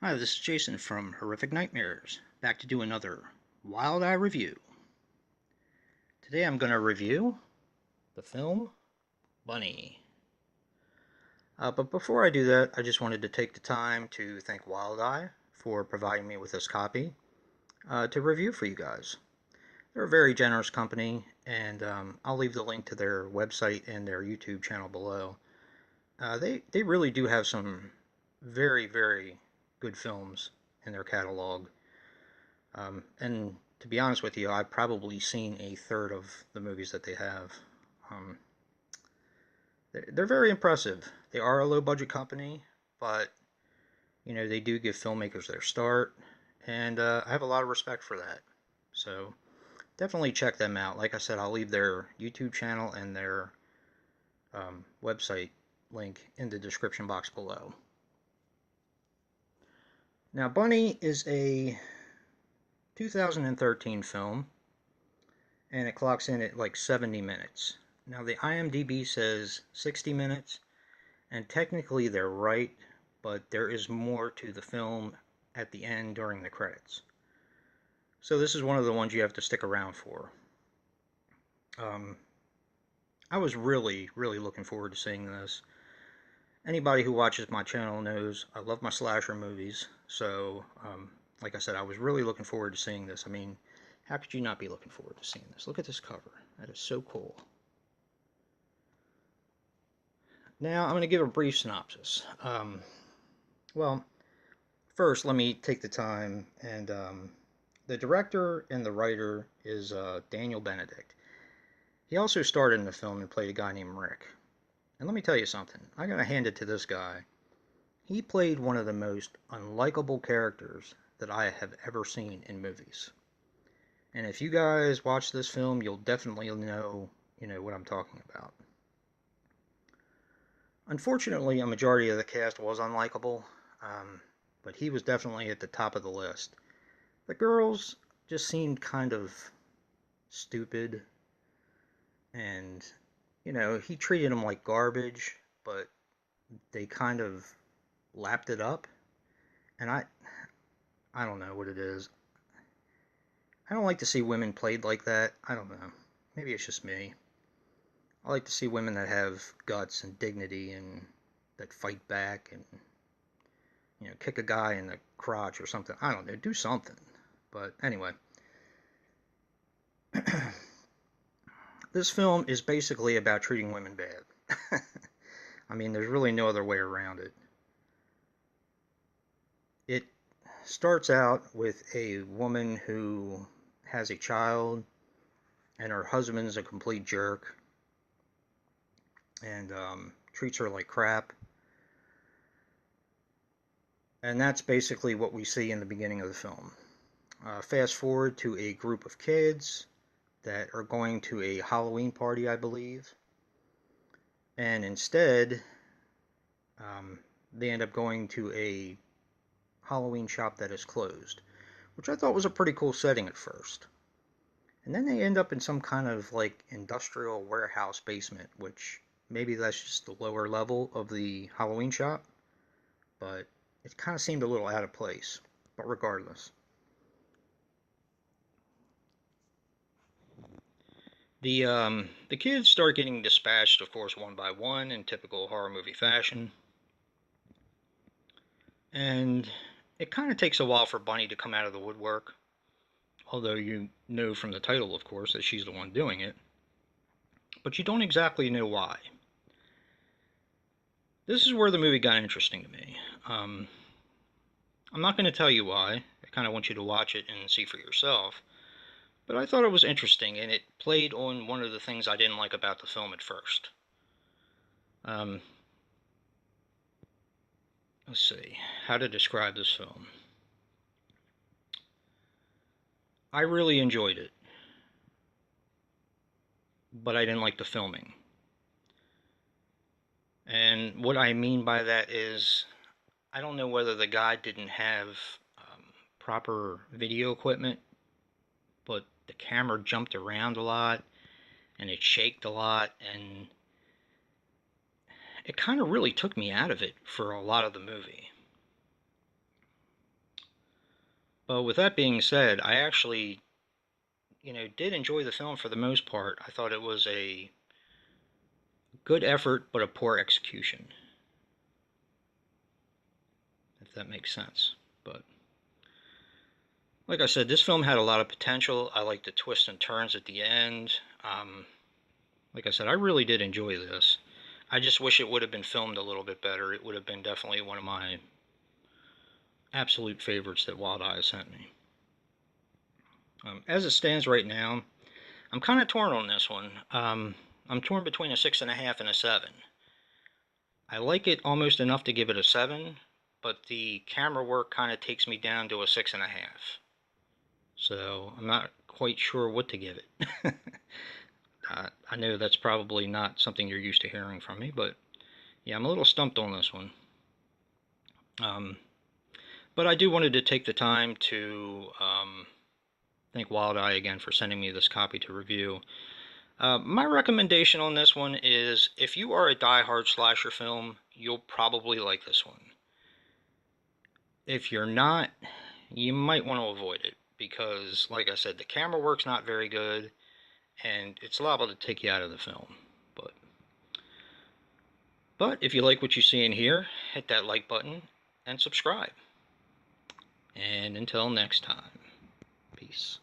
Hi, this is Jason from Horrific Nightmares, back to do another Wild Eye review. Today I'm going to review the film Bunny. But before I do that, I just wanted to take the time to thank Wild Eye for providing me with this copy to review for you guys. They're a very generous company, and I'll leave the link to their website and their YouTube channel below. They really do have some very, very good films in their catalog. And to be honest with you, I've probably seen a third of the movies that they have. Um, they're very impressive. They are a low budget company, but they do give filmmakers their start, and I have a lot of respect for that. So definitely check them out. Like I said, I'll leave their YouTube channel and their website link in the description box below. Now, Bunny is a 2013 film, and it clocks in at like 70 minutes. Now, the IMDb says 60 minutes, and technically they're right, but there is more to the film at the end during the credits. So this is one of the ones you have to stick around for. I was really, really looking forward to seeing this. Anybody who watches my channel knows I love my slasher movies, so like I said, I was really looking forward to seeing this. I mean, how could you not be looking forward to seeing this? Look at this cover. That is so cool. Now, I'm going to give a brief synopsis. Well, first, let me take the time, and the director and the writer is Daniel Benedict. He also starred in the film and played a guy named Rick. And let me tell you something. I gotta hand it to this guy. He played one of the most unlikable characters that I have ever seen in movies. And if you guys watch this film, you'll definitely know, what I'm talking about. Unfortunately, a majority of the cast was unlikable, but he was definitely at the top of the list. The girls just seemed kind of stupid, and, he treated them like garbage, but they kind of lapped it up, and I don't know what it is. I don't like to see women played like that. I don't know. Maybe it's just me. I like to see women that have guts and dignity and that fight back and, kick a guy in the crotch or something. I don't know. Do something. But anyway. This film is basically about treating women bad. I mean, there's really no other way around it. It starts out with a woman who has a child, and her husband's a complete jerk, and treats her like crap. And that's basically what we see in the beginning of the film. Fast forward to a group of kids that are going to a Halloween party, I believe. And instead, they end up going to a Halloween shop that is closed, which I thought was a pretty cool setting at first. And then they end up in some kind of like industrial warehouse basement, which maybe that's just the lower level of the Halloween shop, but it kind of seemed a little out of place. But regardless, the kids start getting dispatched, of course, one by one in typical horror movie fashion, and it kind of takes a while for Bunny to come out of the woodwork. Although you know from the title, of course, that she's the one doing it, but you don't exactly know why. This is where the movie got interesting to me. I'm not going to tell you why. I kind of want you to watch it and see for yourself. But I thought it was interesting, and it played on one of the things I didn't like about the film at first. Let's see, how to describe this film. I really enjoyed it, but I didn't like the filming. And what I mean by that is, I don't know whether the guy didn't have proper video equipment, but the camera jumped around a lot, and it shaked a lot, and it kind of really took me out of it for a lot of the movie. But with that being said, I actually, did enjoy the film for the most part. I thought it was a good effort, but a poor execution, if that makes sense. But like I said, this film had a lot of potential. I liked the twists and turns at the end. Like I said, I really did enjoy this. I just wish it would have been filmed a little bit better. It would have been definitely one of my absolute favorites that Wild Eye sent me. As it stands right now, I'm kind of torn on this one. I'm torn between a 6.5 and a 7. I like it almost enough to give it a 7, but the camera work kind of takes me down to a 6.5. So I'm not quite sure what to give it. I know that's probably not something you're used to hearing from me, but yeah, I'm a little stumped on this one. Um, but I do wanted to take the time to thank Wild Eye again for sending me this copy to review. My recommendation on this one is if you are a die-hard slasher film, you'll probably like this one. If you're not, you might want to avoid it because, like I said, the camera work's not very good and it's liable to take you out of the film. But if you like what you see in here, hit that like button and subscribe. And until next time, peace.